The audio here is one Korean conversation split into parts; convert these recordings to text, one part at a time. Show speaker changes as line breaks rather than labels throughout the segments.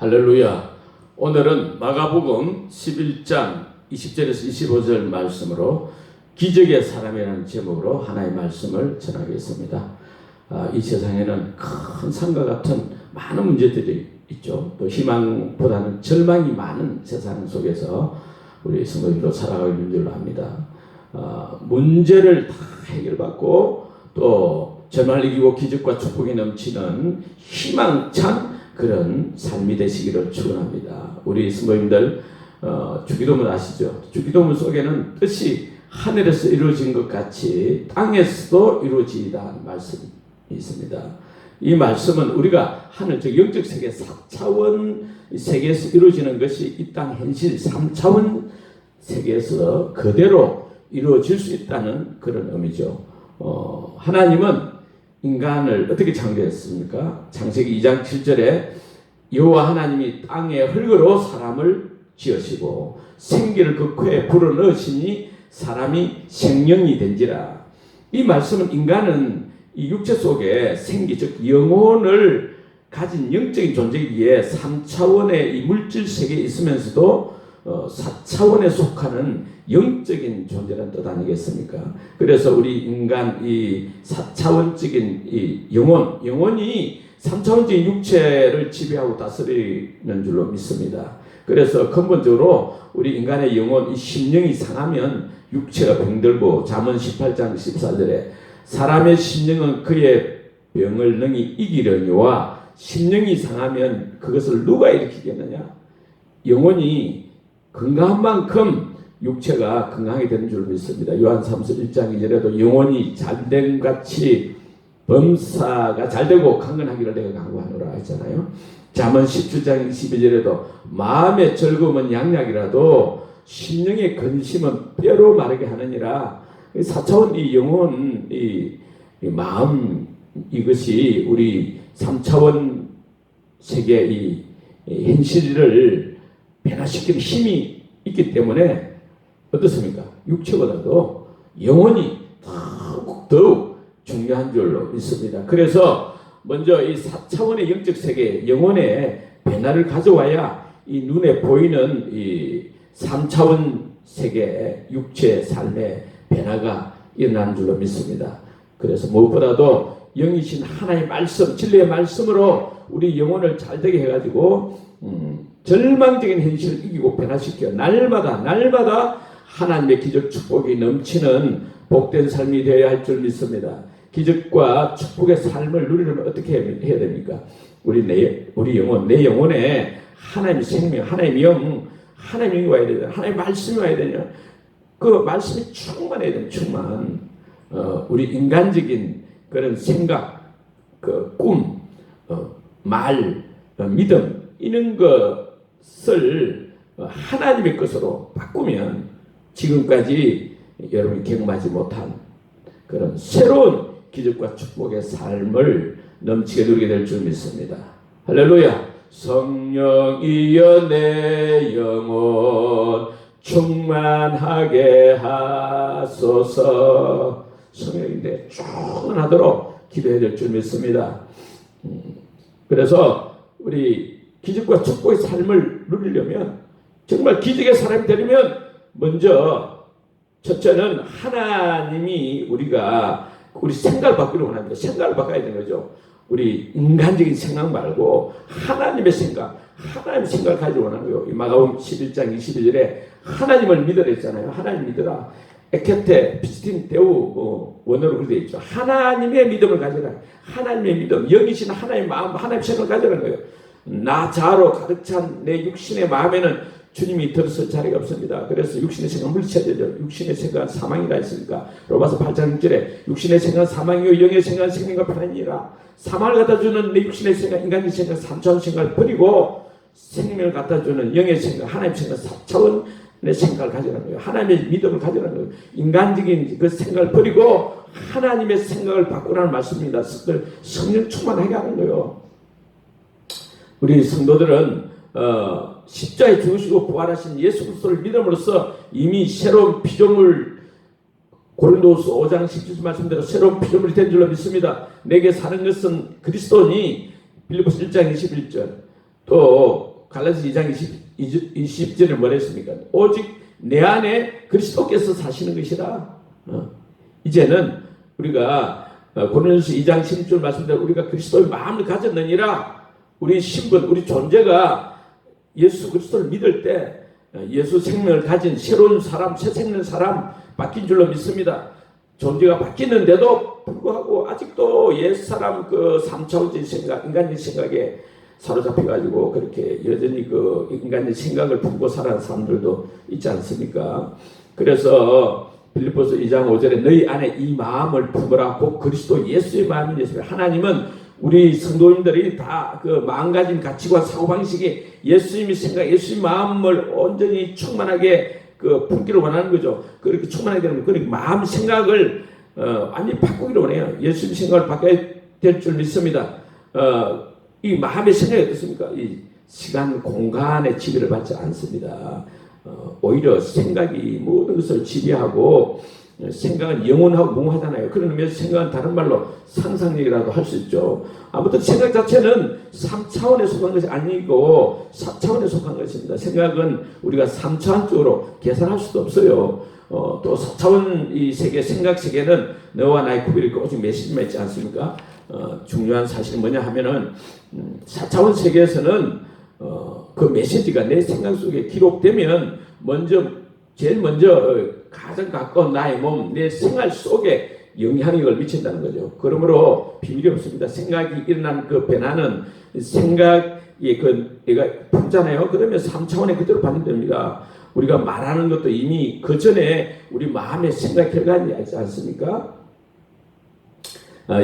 할렐루야. 오늘은 마가복음 11장 20절에서 25절 말씀으로 기적의 사람이라는 제목으로 하나의 말씀을 전하겠습니다. 이 세상에는 큰 산과 같은 많은 문제들이 있죠. 또 희망보다는 절망이 많은 세상 속에서 우리 성도들도 살아가고 있는 줄로 압니다. 문제를 다 해결받고 또 절망을 이기고 기적과 축복이 넘치는 희망찬 그런 삶이 되시기를 축원합니다. 우리 성도님들 주기도문 아시죠? 주기도문 속에는 뜻이 하늘에서 이루어진 것 같이 땅에서도 이루어지이다 하는 말씀이 있습니다. 이 말씀은 우리가 하늘 즉 영적 세계 4차원 세계에서 이루어지는 것이 이 땅 현실 3차원 세계에서 그대로 이루어질 수 있다는 그런 의미죠. 하나님은 인간을 어떻게 창조했습니까? 창세기 2장 7절에 여호와 하나님이 땅의 흙으로 사람을 지으시고 생기를 그 코에 불어넣으시니 사람이 생명이 된지라. 이 말씀은 인간은 이 육체 속에 생기 즉 영혼을 가진 영적인 존재이기에 3차원의 이 물질 세계에 있으면서도 4차원에 속하는 영적인 존재라는 뜻 아니겠습니까? 그래서 우리 인간 이 4차원적인 이 영혼이 3차원적인 육체를 지배하고 다스리는 줄로 믿습니다. 그래서 근본적으로 우리 인간의 영혼, 이 심령이 상하면 육체가 병들고 잠언 18장 14절에 사람의 심령은 그의 병을 능히 이기려니와 심령이 상하면 그것을 누가 일으키겠느냐? 영혼이 건강한 만큼 육체가 건강하게 되는 줄 믿습니다. 요한 3서 1장 2절에도 영혼이 잘된 같이 범사가 잘되고 강건하기를 내가 강구하노라 했잖아요. 잠언 17장 22절에도 마음의 즐거움은 양약이라도 심령의 근심은 뼈로 마르게 하느니라. 4차원 이 영혼, 이 마음 이것이 우리 3차원 세계 이 현실을 변화시키는 힘이 있기 때문에 어떻습니까? 육체보다도 영혼이 더욱 중요한 줄로 믿습니다. 그래서 먼저 이 4차원의 영적 세계, 영혼의 변화를 가져와야 이 눈에 보이는 이 3차원 세계의 육체 삶의 변화가 일어나는 줄로 믿습니다. 그래서 무엇보다도 영이신 하나님의 말씀, 진리의 말씀으로 우리 영혼을 잘되게 해가지고 절망적인 현실을 이기고 변화시켜 날마다 하나님의 기적 축복이 넘치는 복된 삶이 되어야 할 줄 믿습니다. 기적과 축복의 삶을 누리려면 어떻게 해야 됩니까? 우리 영혼, 내 영혼에 하나님의 생명, 하나님의 영, 하나님의 영이 와야 되냐? 하나님의 말씀이 와야 되냐? 그 말씀이 충만해야 되냐? 충만. 우리 인간적인 그런 생각, 그 꿈, 말, 믿음 이런 것을 하나님의 것으로 바꾸면 지금까지 여러분이 경험하지 못한 그런 새로운 기적과 축복의 삶을 넘치게 누리게 될 줄 믿습니다. 할렐루야. 성령이여 내 영혼 충만하게 하소서. 성령인데 충만하도록 기도해야 될 줄 믿습니다. 그래서 우리 기적과 축복의 삶을 누리려면 정말 기적의 사람이 되려면 먼저 첫째는 하나님이 우리 생각을 바꾸려고 원합니다. 생각을 바꿔야 되는 거죠. 우리 인간적인 생각 말고 하나님의 생각을 가지고 원하는 거예요. 마가복음 11장 22절에 하나님을 믿으라 했잖아요. 하나님 믿으라. 에케테 피스틴 데우 원어로 그렇게 되어 있죠. 하나님의 믿음을 가져라. 하나님의 믿음, 영이신 하나님의 마음, 하나님의 생각을 가져라는 거예요. 나 자아로 가득 찬 내 육신의 마음에는 주님이 들어설 자리가 없습니다. 그래서 육신의 생각 물리쳐야 되죠. 육신의 생각은 사망이라 했으니까 로마서 8장 6절에 육신의 생각은 사망이요 영의 생각은 생명과 편안이라. 사망을 갖다주는 내 육신의 생각, 인간의 생각, 3차원 생각을 버리고 생명을 갖다주는 영의 생각, 하나님의 생각, 4차원의 생각을 가져라는 거예요. 하나님의 믿음을 가져라는 거예요. 인간적인 그 생각을 버리고 하나님의 생각을 바꾸라는 말씀입니다. 성령 충만하게 하는 거예요. 우리 성도들은 십자가에 죽으시고 부활하신 예수 그리스도를 믿음으로써 이미 새로운 피조물, 고린도후서 5장 17절 말씀대로 새로운 피조물이 된 줄로 믿습니다. 내게 사는 것은 그리스도니 빌립보서 1장 21절. 또 갈라디아서 2장 20절에 뭐라 했습니까? 오직 내 안에 그리스도께서 사시는 것이라. 이제는 우리가 고린도서 2장 16절 말씀대로 우리가 그리스도의 마음을 가졌느니라. 우리 신분, 우리 존재가 예수 그리스도를 믿을 때 예수 생명을 가진 새로운 사람, 새 생명 사람 바뀐 줄로 믿습니다. 존재가 바뀌는데도 불구하고 아직도 옛사람 그 3차원적인 생각, 인간의 생각에 사로잡혀가지고 그렇게 여전히 그 인간의 생각을 품고 살아가는 사람들도 있지 않습니까? 그래서 빌립보서 2장 5절에 너희 안에 이 마음을 품으라. 곧 그리스도 예수의 마음이었습니다. 하나님은 우리 성도님들이 다 그 마음가짐, 가치관, 사고방식이 예수님의 생각, 예수님의 마음을 온전히 충만하게 그 품기를 원하는 거죠. 그렇게 충만하게 되면 그 마음 생각을 완전히 바꾸기를 원해요. 예수님 생각을 바꿔야 될 줄 믿습니다. 이 마음의 생각이 어떻습니까? 이 시간, 공간의 지배를 받지 않습니다. 오히려 생각이 모든 것을 지배하고 생각은 영원하고 무궁하잖아요. 그런 의미에서 생각은 다른 말로 상상력이라도 할 수 있죠. 아무튼 생각 자체는 3차원에 속한 것이 아니고 4차원에 속한 것입니다. 생각은 우리가 3차원적으로 계산할 수도 없어요. 또 4차원 이 세계, 생각 세계는 너와 나의 구별이 오직 메시지만 있지 않습니까? 중요한 사실은 뭐냐 하면은 4차원 세계에서는 그 메시지가 내 생각 속에 기록되면 제일 먼저 가장 가까운 나의 몸, 내 생활 속에 영향력을 미친다는 거죠. 그러므로 비밀이 없습니다. 생각이 일어난 그 변화는 생각이 얘가 품잖아요. 그러면 3차원에 그대로 반영됩니다. 우리가 말하는 것도 이미 그 전에 우리 마음의 생각 결과이지 않습니까?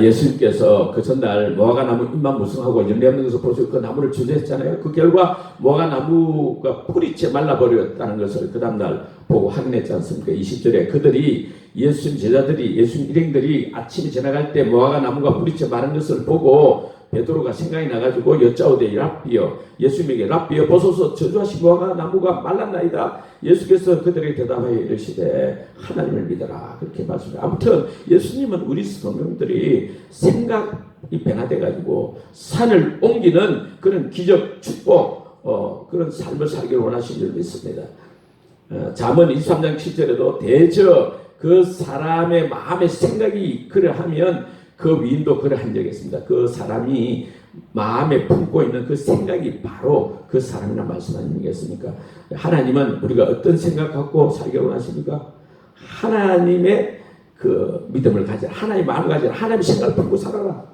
예수님께서 그 전날 무화과 나무 잎만 무성하고 열매 없는 것을 보시고 그 나무를 주저했잖아요. 그 결과 무화과 나무가 뿌리채 말라버렸다는 것을 그 다음날 보고 확인했지 않습니까? 20절에 그들이 예수님 제자들이 예수님 일행들이 아침에 지나갈 때 무화과 나무가 뿌리채 마른 것을 보고 베드로가 생각이 나가지고 여짜오되 랍비여, 예수님에게 랍비여 보소서 저주하신 무화과 나무가 말랐나이다. 예수께서 그들에게 대답하여 이르시되 하나님을 믿어라. 그렇게 말씀해요. 아무튼 예수님은 우리 성도들이 생각이 변화돼가지고 산을 옮기는 그런 기적, 축복, 그런 삶을 살기를 원하시는 줄 믿습니다. 잠언 23장 7절에도 대저 그 사람의 마음의 생각이 그러하면 그 위인도 그러한 적이 있습니다. 그 사람이 마음에 품고 있는 그 생각이 바로 그 사람이라 말씀 아니겠습니까? 하나님은 우리가 어떤 생각 갖고 살기를 원하십니까? 하나님의 그 믿음을 가져라. 하나님의 마음을 가져라. 하나님의 생각을 품고 살아라.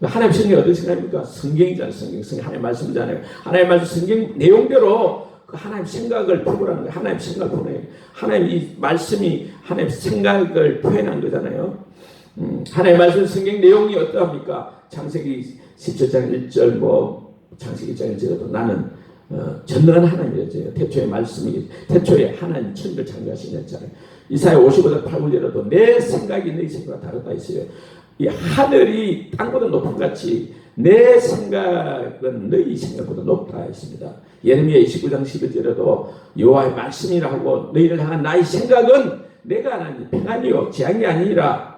하나님의 생각이 어떤 생각입니까? 성경이잖아요. 성경 하나님의 말씀이잖아요. 하나님의 말씀 성경 내용대로 그 하나님 생각을 품으라는 거예요. 하나님 생각을 품어요. 하나님 이 말씀이 하나님 생각을 표현한 거잖아요. 하나님의 말씀 성경 내용이 어떠합니까? 창세기 17장 1절 창세기 1장 1절에도 나는 전능한 하나님이었죠. 태초에 말씀이 태초에 하나님 천지를 창조하신 했잖아요. 이사야 55장 8절에도 내 생각이 너희 생각과 다르다 있어요. 이 하늘이 땅보다 높은 같이 내 생각은 너희 생각보다 높다 했습니다. 예레미야 29장 11절에도 여호와의 말씀이라 하고 너희를 향한 나의 생각은 내가 하나님 평안이요 재앙이 아니라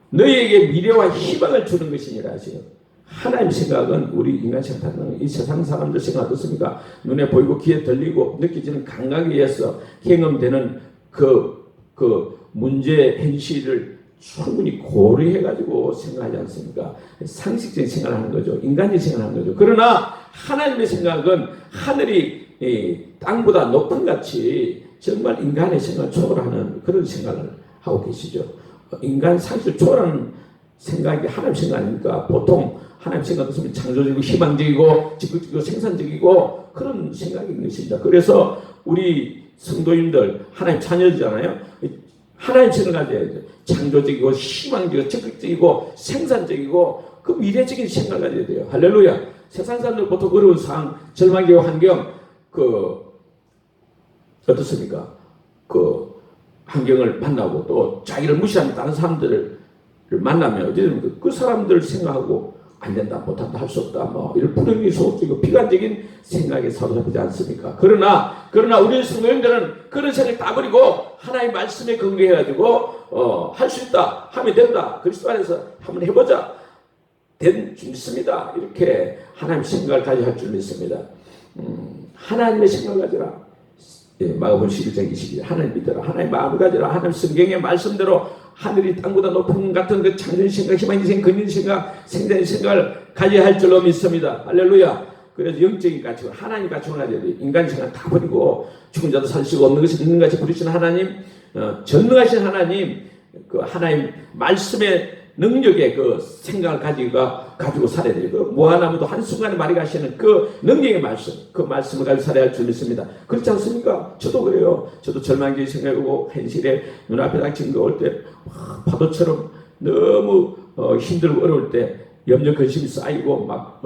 너희에게 미래와 희망을 주는 것이니라 하시요. 하나님 생각은 우리 인간 생각하는 이 세상 사람들 생각 어떻습니까? 눈에 보이고 귀에 들리고 느껴지는 감각에 의해서 경험되는 그 문제 현실을 충분히 고려해가지고 생각하지 않습니까? 상식적인 생각을 하는 거죠. 인간적인 생각을 하는 거죠. 그러나 하나님의 생각은 하늘이 땅보다 높은 같이 정말 인간의 생각을 초월하는 그런 생각을 하고 계시죠. 인간 상식을 초월하는 생각이 하나님 생각 아닙니까? 보통 하나님 생각 없으면 창조적이고 희망적이고 적극적이고 생산적이고 그런 생각인 것입니다. 그래서 우리 성도님들 하나님 자녀잖아요. 하나님 생각을 가져야 돼요. 창조적이고 희망적이고 적극적이고 생산적이고 그 미래적인 생각을 가져야 돼요. 할렐루야. 세상 사람들 보통 어려운 상황, 절망적 환경, 어떻습니까? 환경을 만나고 또 자기를 무시하는 다른 사람들을 만나면 어쨌든 그 사람들 생각하고 안 된다, 못한다, 할 수 없다, 이런 불행이 소극적이고 비관적인 생각에 사로잡히지 않습니까? 그러나 우리 성도님들은 그런 생각 다 버리고 하나님의 말씀에 근거해가지고 할 수 있다, 하면 된다, 그리스도 안에서 한번 해보자. 된 줄 믿습니다. 이렇게 하나님 생각을 가져야 할 줄 믿습니다. 하나님의 생각을 가져라. 예, 마가복음 11장 22절 하나님 믿어라. 하나님 마음을 가져라. 하나님 성경의 말씀대로 하늘이 땅보다 높은 것 같은 그 창조의 생각, 희망의 생각, 근원의 생각, 생자의 생각을 가져야 할 줄로 믿습니다. 할렐루야. 그래서 영적인 가치관, 하나님 가치관을 가져야 돼요. 인간 생각 다 버리고 죽은 자도 살리시고 없는 것이 있는 같이 부르시는 하나님, 전능하신 하나님, 그 하나님 말씀의 능력의 그 생각을 가지고 살아야 돼요. 그 모아나무도 한순간에 말이 가시는 그 능력의 말씀, 그 말씀을 가지고 살아야 할 줄 믿습니다. 그렇지 않습니까? 저도 그래요. 저도 절망적인 생각이고 현실에 눈앞에 닥친 거 올 때 파도처럼 너무 힘들고 어려울 때 염려 근심이 쌓이고 막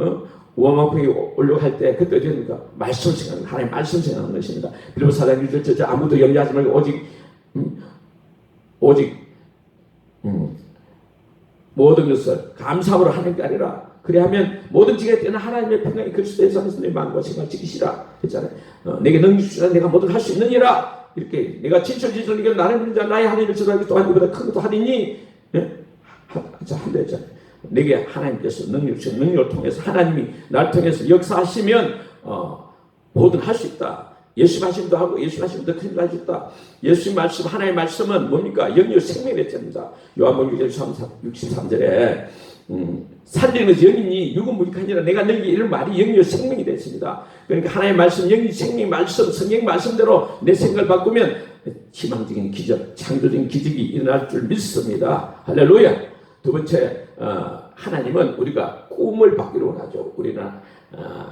우마풍이 오려고 할 때 그때 어떻게 됩니까? 말씀을 생각하는, 하나님 말씀 생각하는 것입니다. 빌립보 4장 1절 아무도 염려하지 말고 오직 모든 것을 감사함으로 하나님께 아뢰라. 그래야면 모든 지경에 때는 하나님의 평강이 그리스도 예수 안에서 내 마음과 생각을 지키시라 했잖아요. 내게 능력 주시라. 내가 뭐든 할 수 있느니라. 이렇게 내가 진실 이겨 나를 믿는 자 나의 하나님을 지도하기 또한 이보다 큰 것도 하리니 한다 했잖아요. 내게 하나님께서 능력 주신 능력을 통해서 하나님이 날 통해서 역사하시면 뭐든 할 수 있다. 예수 말씀도 하고 예수 말씀도 큰 일 할 수 있다. 예수 말씀 하나의 말씀은 뭡니까? 영역 생명의 자입니다. 요한복음 6장 63절에 살리는 것이 영이니 육은 무익하니라. 내가 너에게 이런 말이 영역 생명이 됐습니다. 그러니까 하나의 말씀, 영역 생명 말씀, 성경 말씀대로 내 생각을 바꾸면 희망적인 기적, 창조적인 기적이 일어날 줄 믿습니다. 할렐루야. 두 번째, 하나님은 우리가 꿈을 받기로 원하죠. 우리는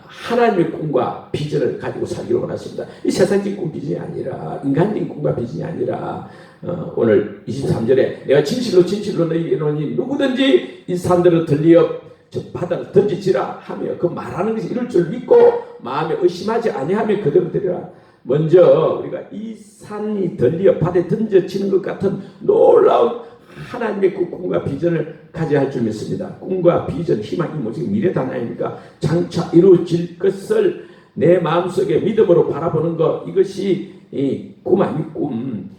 하나님의 꿈과 비전을 가지고 살기를 원하십니다. 이 세상적인 꿈 비전이 아니라 인간적인 꿈과 비전이 아니라 오늘 23절에 내가 진실로 너희에게 이르노니 누구든지 이 산들을 들리어 저 바다를 던지지라 하며 그 말하는 것이 이룰 줄 믿고 마음에 의심하지 아니하며 그대로 되리라. 먼저 우리가 이 산이 들리어 바다에 던져지는 것 같은 놀라운 하나님의 그 꿈과 비전을 가져야 할 줄 믿습니다. 꿈과 비전, 희망이 뭐지? 미래단 아닙니까? 장차 이루어질 것을 내 마음속에 믿음으로 바라보는 것, 이것이 꿈 아니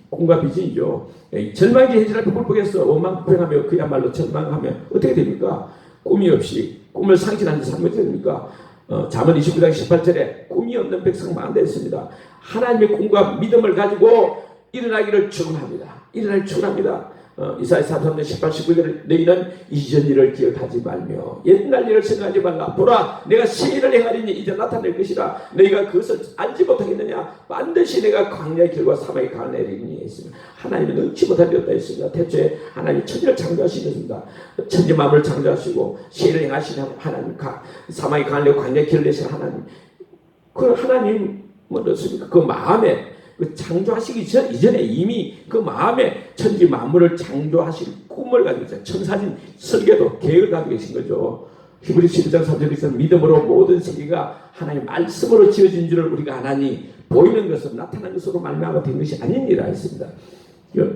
꿈과 비전이죠. 절망의 현실 앞에 굴복해서 원망불평하며 그야말로 절망하며 어떻게 됩니까? 꿈이 없이 꿈을 상실한 지 삶이 어떻게 됩니까? 잠언 29장 18절에 꿈이 없는 백성 많다 했습니다. 하나님의 꿈과 믿음을 가지고 일어나기를 축원합니다. 이사야 43장 18, 19절에 너희는 이전 일을 기억하지 말며 옛날 일을 생각하지 말라. 보라 내가 새 일을 행하리니 이제 나타낼 것이라. 너희가 그것을 알지 못하겠느냐. 반드시 내가 광야의 길과 사막의 강을 내리니 했습니다. 하나님은 능치 못할 리 없다 했습니다. 태초에 하나님이 천지를 창조하시겠습니다. 천지 만물을 창조하시고 새 일을 행하시는 하나님, 사막의 강을 내고 광야의 길을 내신 하나님, 그 하나님 어떻습니까? 그 마음에 그 창조하시기 이전에 이미 그 마음에 천지 만물을 창조하실 꿈을 가지고 있어요. 천사진 설계도 계획을 가지고 계신 거죠. 히브리서 11장 3절에서 믿음으로 모든 세계가 하나님의 말씀으로 지어진 줄을 우리가 아나니 보이는 것은 나타난 것으로 말미암아 된 것이 아니니라 했습니다.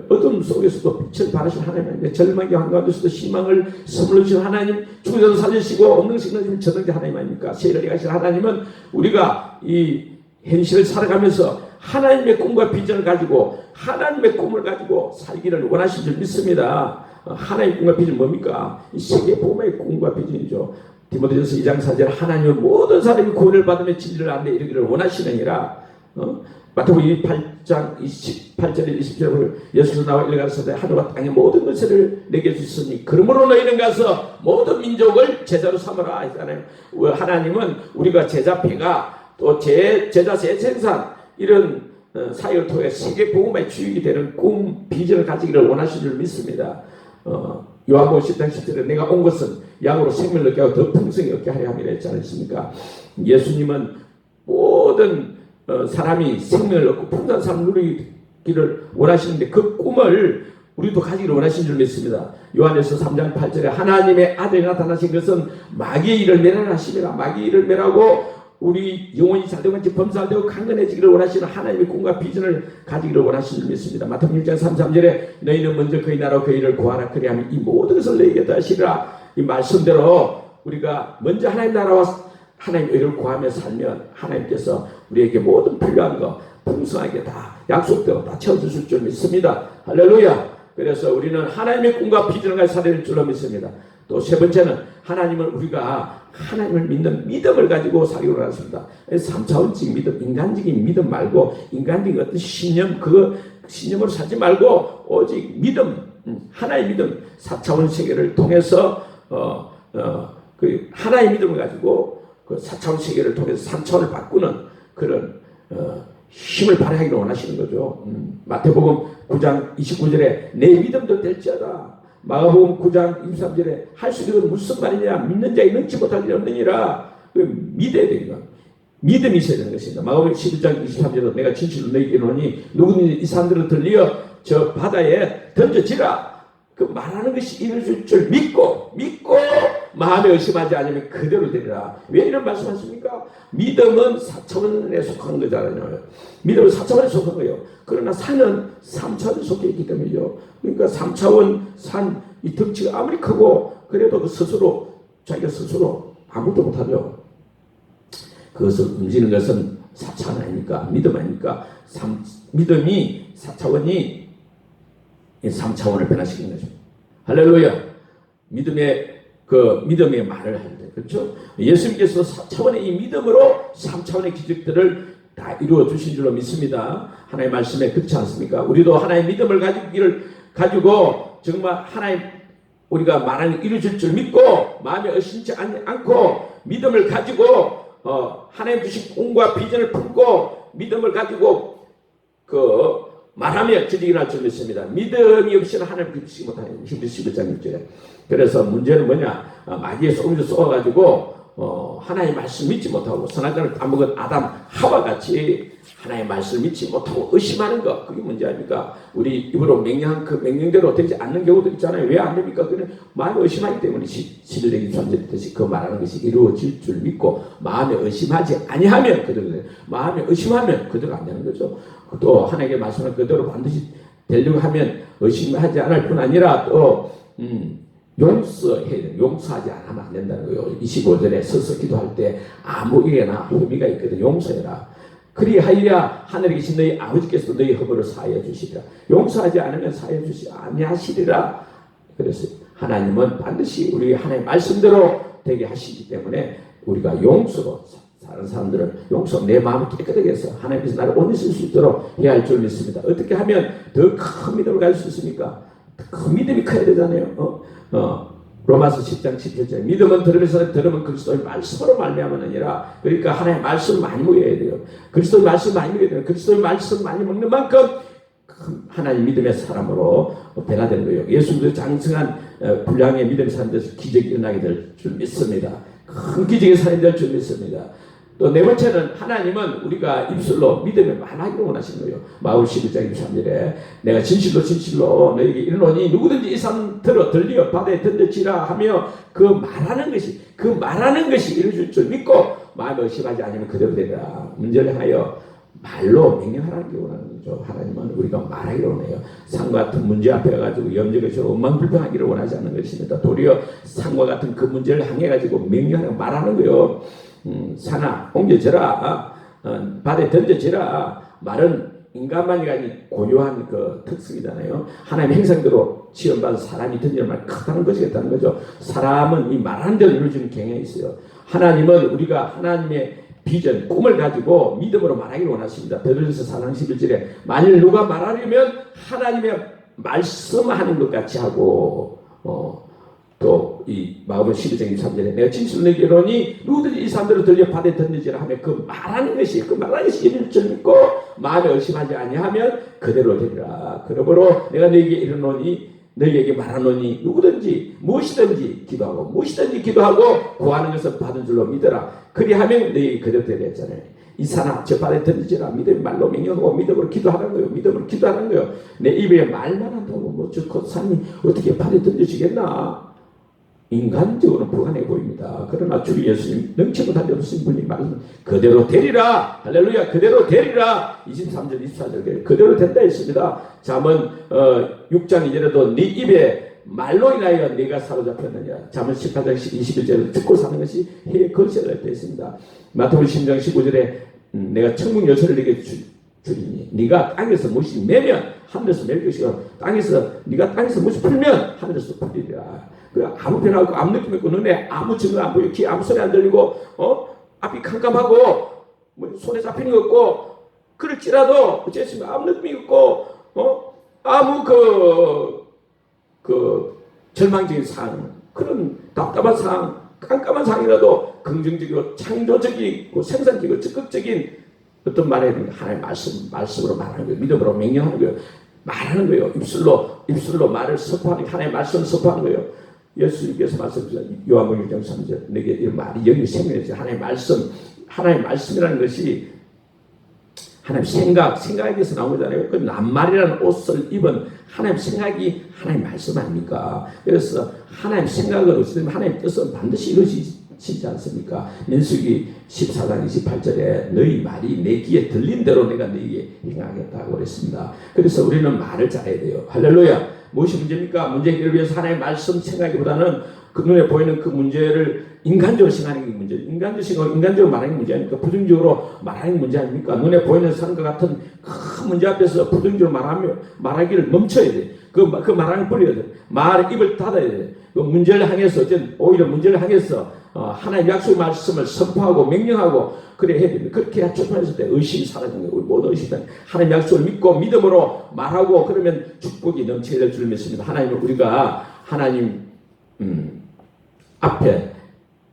어둠 속에서도 빛을 발하신 하나님, 절망의 한가운데서도 희망을 선물로 주신 하나님, 죽은 자도 살리시고 없는 것을 넣으시는 전능자 하나님 아닙니까? 세일을 행하신 하나님은 우리가 이 현실을 살아가면서 하나님의 꿈과 비전을 가지고 하나님의 꿈을 가지고 살기를 원하신 줄 믿습니다. 하나님의 꿈과 비전은 뭡니까? 이 세계 복음의 꿈과 비전이죠. 디모데전서 2장 4절 하나님은 모든 사람이 구원을 받으며 진리를 안데 이르기를 원하시느니라. 마태복음 8장 28절에 20절에 예수께서 나와 일가르시되 하늘과 땅의 모든 것을 내게 주셨으니 그러므로 너희는 가서 모든 민족을 제자로 삼으라 했잖아요. 하나님은 우리가 제자폐가 또 제자 재생산 이런 사역을 통해 세계 복음의 주역이 되는 꿈, 비전을 가지기를 원하시는 줄 믿습니다. 요한복음 10장 10절에 내가 온 것은 양으로 생명을 얻게 하고 더 풍성히 얻게 하려 함이라 했지 않습니까? 예수님은 모든 사람이 생명을 얻고 풍성한 삶을 누리기를 원하시는데 그 꿈을 우리도 가지기를 원하시는 줄 믿습니다. 요한에서 3장 8절에 하나님의 아들이 나타나신 것은 마귀의 일을 멸하심이라. 마귀의 일을 멸하고 우리 영혼이 잘되고 범사되고 강건해지기를 원하시는 하나님의 꿈과 비전을 가지기를 원하시는 줄 믿습니다. 마태복음 6장 33절에 너희는 먼저 그의 나라와 그의 일을 구하라. 그리하면 이 모든 것을 너희에게 더하시리라. 이 말씀대로 우리가 먼저 하나님 나라와 하나님의 일을 구하며 살면 하나님께서 우리에게 모든 필요한 거 풍성하게 다 약속대로 다 채워주실 줄 믿습니다. 할렐루야. 그래서 우리는 하나님의 꿈과 비전을 가지고 살아야 될 줄로 믿습니다. 또 세 번째는 하나님을 우리가 하나님을 믿는 믿음을 가지고 살기로 하십니다. 3차원적 믿음, 인간적인 믿음 말고 인간적인 어떤 신념, 그 신념으로 살지 말고 오직 믿음, 하나의 믿음, 4차원 세계를 통해서 그 하나의 믿음을 가지고 그 4차원 세계를 통해서 3차원을 바꾸는 그런 힘을 발휘하기를 원하시는 거죠. 마태복음 9장 29절에 내 믿음도 될지어다. 마가복음 9장 23절에 할 수 있는 건 무슨 말이냐, 믿는 자에 능치 못할 일이 없느니라. 믿어야 됩니다. 믿음이 있어야 되는 것입니다. 마가복음 11장 23절에 내가 진실로 너희에게 이르노니 누구든지 이 산들을 들리어 저 바다에 던져지라. 그 말하는 것이 이루어질 줄 믿고 마음에 의심하지 않으면 그대로 되리라. 왜 이런 말씀하십니까? 믿음은 4차원에 속한 거잖아요. 믿음은 4차원에 속한 거예요. 그러나 산은 3차원에 속해 있기 때문이죠. 그러니까 3차원 산 이 덩치가 아무리 크고 그래도 그 스스로 자기가 스스로 아무것도 못하죠. 그것을 움직이는 것은 4차원 아닙니까? 믿음 아닙니까? 믿음이 4차원이 3차원을 변화시키는 거죠. 할렐루야. 믿음의 말을 할 때, 그렇죠? 예수님께서 4차원의 이 믿음으로 3차원의 기적들을 다 이루어 주신 줄로 믿습니다. 하나님의 말씀에 그렇지 않습니까? 우리도 하나의 믿음을 가지고 정말 하나님 우리가 말하는 이루어질 줄 믿고 마음에 의심치 않고 믿음을 가지고 하나님 주신 꿈과 비전을 품고 믿음을 가지고 말하며 기적이 날 줄 믿습니다. 믿음이 없이는 하나님 그치지 못하는 히브리 11장 6절에. 그래서 문제는 뭐냐? 마귀의 소금을 쏘아가지고 하나님의 말씀 믿지 못하고 선악과를 따먹은 아담 하와 같이 하나님의 말씀을 믿지 못하고 의심하는 것, 그게 문제 아닙니까? 우리 입으로 명령한 그 명령대로 되지 않는 경우도 있잖아요. 왜 안 됩니까? 그는 마음에 의심하기 때문에 11장 23절 뜻이 그 말하는 것이 이루어질 줄 믿고 마음에 의심하지 아니하면 그대로 돼요. 마음에 의심하면 그대로 안 되는 거죠. 또 하나님께 말씀을 그대로 반드시 되려고 하면 의심하지 않을 뿐 아니라 또 용서해야 돼요. 용서하지 않으면 안 된다는 거예요. 25절에 서서 기도할 때 아무에게나 혐의가 있거든 용서해라. 그리하여야 하늘에 계신 너희 아버지께서 너희 허물을 사하여 주시리라. 용서하지 않으면 사하여 주시지 아니하시리라. 그래서 하나님은 반드시 우리 하나님의 말씀대로 되게 하시기 때문에 우리가 용서로 다른 사람들을 용서, 내 마음을 깨끗하게 해서 하나님께서 나를 온전히 쓸 수 있도록 해야 할 줄 믿습니다. 어떻게 하면 더 큰 믿음을 가질 수 있습니까? 큰 믿음이 커야 되잖아요. 로마서 10장 17절 믿음은 들으면 그리스도의 말씀으로 말미암으느니라. 그러니까 하나님의 말씀 많이 먹여야 돼요. 그리스도의 말씀 많이 먹여야 돼요. 그리스도의 말씀 많이 먹는 만큼 하나님 믿음의 사람으로 변화되는 거예요. 예수님도 장성한 분량의 믿음의 사람들에서 기적이 일어나게 될 줄 믿습니다. 큰 기적의 사람이 될 줄 믿습니다. 또 네 번째는 하나님은 우리가 입술로 믿음을 말하기를 원하시는 거예요. 마가복음 11장 23절에 내가 진실로 너에게 이르노니 누구든지 이 산 들리어 바다에 던져지라 하며 그 말하는 것이 이루어질 줄 믿고 마음에 의심하지 않으면 그대로 되리라. 문제를 향하여 말로 명령하라는 게 원하는 거죠. 하나님은 우리가 말하기를 원해요. 산과 같은 문제 앞에 가지고 염려해서 원망불평하기를 원하지 않는 것입니다. 도리어 산과 같은 그 문제를 향해 가지고 명령하라고 말하는 거예요. 산아 옮겨져라, 바다에 던져지라. 말은 인간만이 아닌 고유한 그 특성이잖아요. 하나님의 행상대로 지원받은 사람이 던지는 말 크다는 것이겠다는 거죠. 사람은 이 말하는 대로 이루어지는 경향이 있어요. 하나님은 우리가 하나님의 비전, 꿈을 가지고 믿음으로 말하기를 원하십니다. 베드로전서 4장 11절에 만일 누가 말하려면 하나님의 말씀하는 것 같이 하고 또 이 마가복음 12장 23절에 내가 진실로 너에게 이르노니 누구든지 이 사람들을 들려 바다에 던지라 하면 그 말하는 것이 이룰 줄 믿고 마음에 의심하지 아니하면 그대로 되리라. 그러므로 내가 너에게 이르노니 너에게 말하노니 누구든지 무엇이든지 기도하고 구하는 것을 받은 줄로 믿어라. 그리하면 너에게 그대로 되리라 했잖아요. 이 산아 저 바다에 던지라. 믿음의 말로 명령하고 믿음으로 기도하는 거예요. 믿음으로 기도하는 거예요. 내 입에 말만 한다고 뭐 저 산이 어떻게 바다에 던져지겠나. 인간적으로는 불가능해 보입니다. 그러나 주 예수님 능치 못한 없으신 분이 말하면 그대로 되리라. 할렐루야. 그대로 되리라. 23절 24절 그대로 된다 했습니다. 잠언 6장 2절에도 네 입에 말로 인하여 네가 사로잡혔느냐. 잠언 18장 21절에 듣고 사는 것이 해의 거시라 되어 있습니다. 마태복음 10장 15절에 내가 천국 열쇠를 네게 주리니 네가 땅에서 무엇이 매면 하늘에서 맬 것이요 네가 땅에서 무엇이 풀면 하늘에서 풀리리라. 그 아무 변화 없고 아무 느낌 없고 눈에 아무 증거 안 보이고 귀에 아무 소리 안 들리고 앞이 캄캄하고 뭐 손에 잡히는 거 없고 그럴지라도 어쨌든 아무 느낌이 없고 아무 그 절망적인 상황, 그런 답답한 상황, 깜깜한 상황이라도 긍정적이고 창조적이고 생산적이고 적극적인 어떤 말에 하나님의 말씀으로 말하는 거예요. 믿음으로 명령하는 거예요. 말하는 거예요. 입술로 말을 선포하는 거예요. 하나님의 말씀을 선포하는 거예요. 예수님께서 말씀하셨죠. 요한복음 1장 3절 내게 이 말이 영이 생명이죠. 하나님의 말씀이라는 것이 하나님 생각에서 나온 거잖아요. 그 낱말이라는 옷을 입은 하나님 생각이 하나님 말씀 아닙니까? 그래서 하나님 생각을 어찌되면 하나님 뜻은 반드시 이루어지지 않습니까? 민수기 14장 28절에 너희 말이 내 귀에 들린 대로 내가 너희에게 행하겠다고 그랬습니다. 그래서 우리는 말을 잘해야 돼요. 할렐루야. 무엇이 문제입니까? 문제 해결을 위해서 하나님의 말씀 생각보다는 그 눈에 보이는 그 문제를 인간적으로 생각하는 게 문제. 인간적으로 말하는 게 문제 아닙니까? 부정적으로 말하는 게 문제 아닙니까? 눈에 보이는 산과 같은 큰 문제 앞에서 부정적으로 말하기를 멈춰야 돼. 그 말하는 걸 버려야 돼. 입을 닫아야 돼. 그 문제를 향해서, 오히려 문제를 향해서 하나님의 약속의 말씀을 선포하고 명령하고 그래 해야 됩니다. 그렇게 해야 출판했을 때 의심이 사라지는 거예요. 우리 모든 의심은 하나님의 약속을 믿고 믿음으로 말하고 그러면 축복이 넘치게 될 줄 믿습니다. 하나님 앞에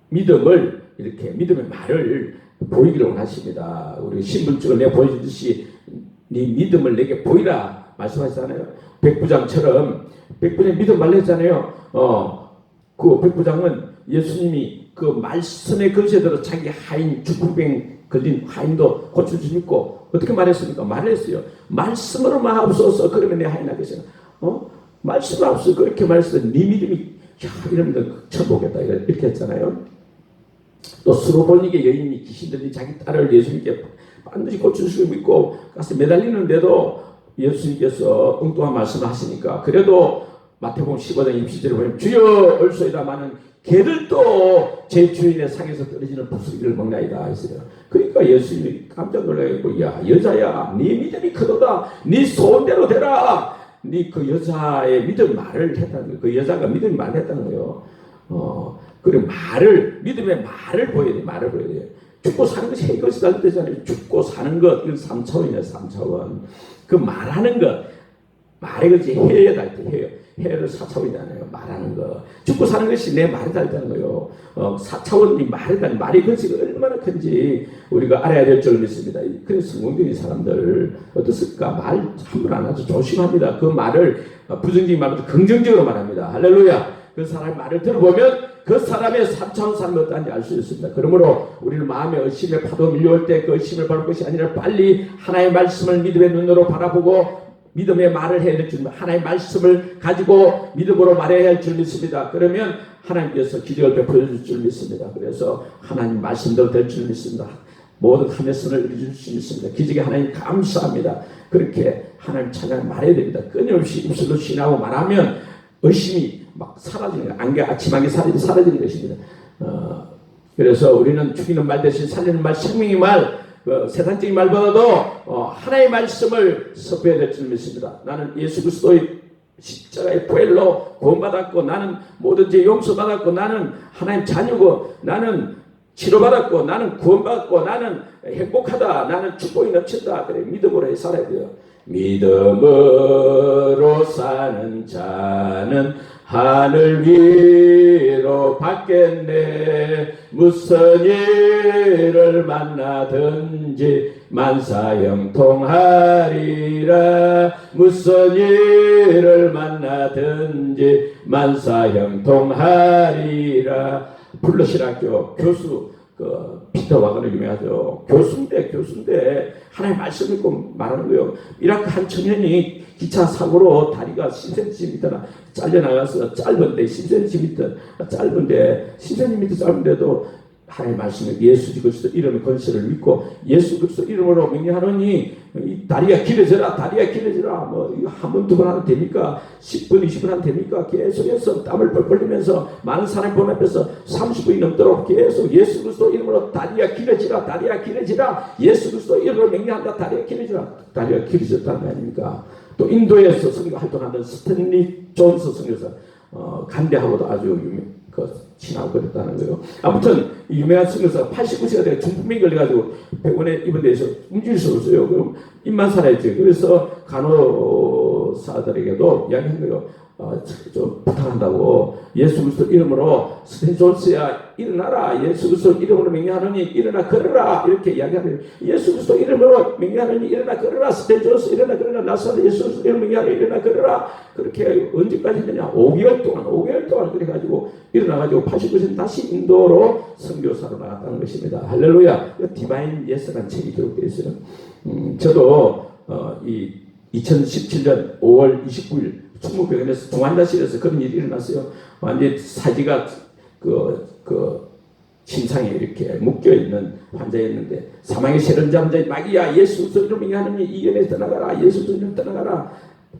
믿음을 이렇게 믿음의 말을 보이기를 원하십니다. 우리 신분증을 내가 보여주듯이 네 믿음을 내게 보이라 말씀하시잖아요. 백부장처럼 백부장이 믿음 말했잖아요. 그 백부장은 예수님이 그 말씀의 근세대로 자기 죽부병 걸린 하인도 고칠 수 있고 어떻게 말했습니까? 말했어요. 말씀으로만 하옵소서 그러면 내 하인 나겠어요. 말씀으로 하옵소서 그렇게 말했어요. 네 믿음이 이러면 처음 보겠다 이렇게 했잖아요. 또 스로보니게 여인이 귀신 들린 자기 딸을 예수님께 반드시 고칠 수 믿고 가서 매달리는데도 예수님께서 엉뚱한 말씀을 하시니까 그래도 마태복음 15장 27절에 보면 주여 올소이다마는 개들도 제 주인의 상에서 떨어지는 부스러기를 먹나이다 했어요. 그러니까 예수님이 깜짝 놀라고 야 여자야 네 믿음이 크도다 네 소원대로 되라. 네 그 여자의 믿음 말을 했다는 거예요. 그 여자가 믿음이 말을 했다는 거예요. 그리고 믿음의 말을 보여야 돼요. 말을 보여야 돼요. 죽고 사는 것이 이것이 달렸잖아요. 죽고 사는 것, 이건 3차원이네요. 3차원. 그 말하는 것, 말의 것이 해야 달 때, 해를 4차원이잖아요. 말하는 것. 죽고 사는 것이 내 말이 달다는 거예요. 4차원이 말이 달는, 말의 것이 얼마나 큰지 우리가 알아야 될 줄 믿습니다. 그래서 성공적인 사람들, 어떻습니까? 말 함부로 안 하죠. 조심합니다. 그 말을 부정적인 말보다 긍정적으로 말합니다. 할렐루야. 그 사람의 말을 들어보면 그 사람의 3차원 삶이 어떠한지 알 수 있습니다. 그러므로 우리는 마음의 의심의 파도 밀려올 때 그 의심을 바를 것이 아니라 빨리 하나님의 말씀을 믿음의 눈으로 바라보고 믿음의 말을 해야 될 줄 믿습니다. 하나님의 말씀을 가지고 믿음으로 말해야 할 줄 믿습니다. 그러면 하나님께서 기적을 베풀어 줄 줄 믿습니다. 그래서 하나님 말씀대로 될 줄 믿습니다. 모든 하늘의 선을 이루어줄 수 있습니다. 기적에 하나님 감사합니다. 그렇게 하나님 찬양 말해야 됩니다. 끊임없이 입술로 신하고 말하면 의심이 막 사라지는 거예요. 안개 아침하게 사라지는 것입니다. 그래서 우리는 죽이는 말 대신 살리는 말, 생명의 말, 세상적인 말보다도 하나의 말씀을 선포해야 될 줄 믿습니다. 나는 예수 그리스도의 십자가의 보혈로 구원받았고 나는 모든 죄 용서받았고 나는 하나님 자녀고 나는 치료받았고 나는 구원받았고 나는 행복하다. 나는 축복이 넘친다. 그래 믿음으로 살아야 돼요. 믿음으로 사는 자는 하늘 위로 받겠네. 무슨 일을 만나든지 만사형통하리라. 무슨 일을 만나든지 만사형통하리라. 블러신학교 교수 피터 와그너 유명하죠. 교수인데 하나님 말씀 읽고 말하는 거예요. 이라크 한 청년이 기차 사고로 다리가 10cm 잘려나가서 짧은데 10cm 짧은데도 하나님의 말씀에 예수 그리스도 이름의 권세를 믿고 예수 그리스도 이름으로 명령하노니 이 다리가 길어져라, 다리가 길어져라. 뭐 한 번 두 번 하면 됩니까? 10분 20분 하면 됩니까? 계속해서 땀을 뻘뻘 흘리면서 많은 사람 본 앞에서 30분이 넘도록 계속 예수 그리스도 이름으로 다리가 길어지라, 다리가 길어지라. 예수 그리스도 이름으로 명령한다. 다리가 길어지라. 다리가 길어졌다는 거 아닙니까? 또 인도에서 선교 활동하는 스탠리 존스 선교사 간대하고도 아주 친하고 그랬다는 거예요. 아무튼 유명한 선교사가 89세가 되어 중풍병이 걸려가지고 병원에 입원돼서 움직일 수 없어요. 그럼 입만 살아야죠. 그래서 간호사들에게도 이야기한 거예요. 좀 부탁한다고 예수 그리스도 이름으로 스탠 존스야 일어나라. 예수 그리스도 이름으로 명령하느니 일어나 걸어라. 이렇게 이야기하는 예수 그리스도 이름으로 명령하느니 일어나 걸어라. 스탠 존스 일어나 걸어라. 나사렛 예수 그리스도 이름으로 명령하느니 일어나 걸어라. 그렇게 언제까지 했느냐? 5개월 동안 그래가지고 일어나가지고 89세는 다시 인도로 선교사로 나갔다는 것입니다. 할렐루야. 디바인 예스라는 책이 기록되어 있어요. 저도 이 2017년 5월 29일 충무병원에서 중환자실에서 그런 일이 일어났어요. 완전히 사지가 심상에 이렇게 묶여있는 환자였는데 사망의 세련잠자의 마귀야 예수 그리스도 이름으로 명령하느니 이 연에서 떠나가라. 예수 그리스도 이름으로 떠나가라.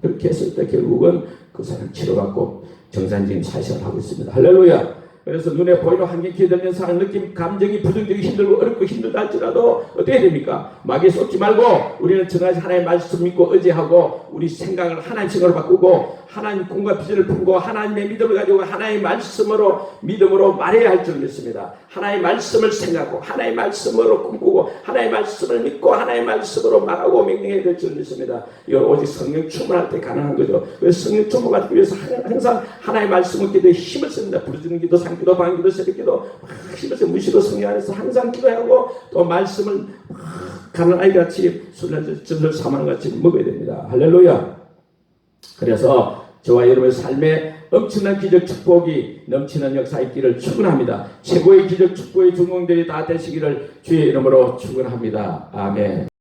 그렇게 했을 때 결국은 그 사람 치료받고 정상적인 사시를 하고 있습니다. 할렐루야. 그래서 눈에 보이는 환경에 들면 사람 느낌, 감정이 부정적이 힘들고 어렵고 힘들다 할지라도 어떻게 됩니까? 마귀에 쏟지 말고 우리는 전하신 하나님의 말씀 믿고 의지하고 우리 생각을 하나님 생각으로 바꾸고 하나님 꿈과 비전을 품고 하나님의 믿음을 가지고 하나님의 말씀으로 믿음으로 말해야 할 줄 믿습니다. 하나님의 말씀을 생각하고 하나님의 말씀으로 꿈꾸고 하나님의 말씀을 믿고 하나님의 말씀으로 말하고 명령해야 될 줄 믿습니다. 이건 오직 성령 충만할 때 가능한 거죠. 그래서 성령 충만하기 위해서 항상 하나님의 말씀을 기도에 힘을 씁니다. 부르짖는 기도, 산기도, 방기도, 새벽기도 힘을 써 무시로 성령 안에서 항상 기도하고 또 말씀을 가는 아이같이 술을 사망같이 먹어야 됩니다. 할렐루야. 그래서 저와 여러분의 삶에 엄청난 기적 축복이 넘치는 역사의 길을 축원합니다. 최고의 기적 축복의 중공들이 다 되시기를 주의 이름으로 축원합니다. 아멘.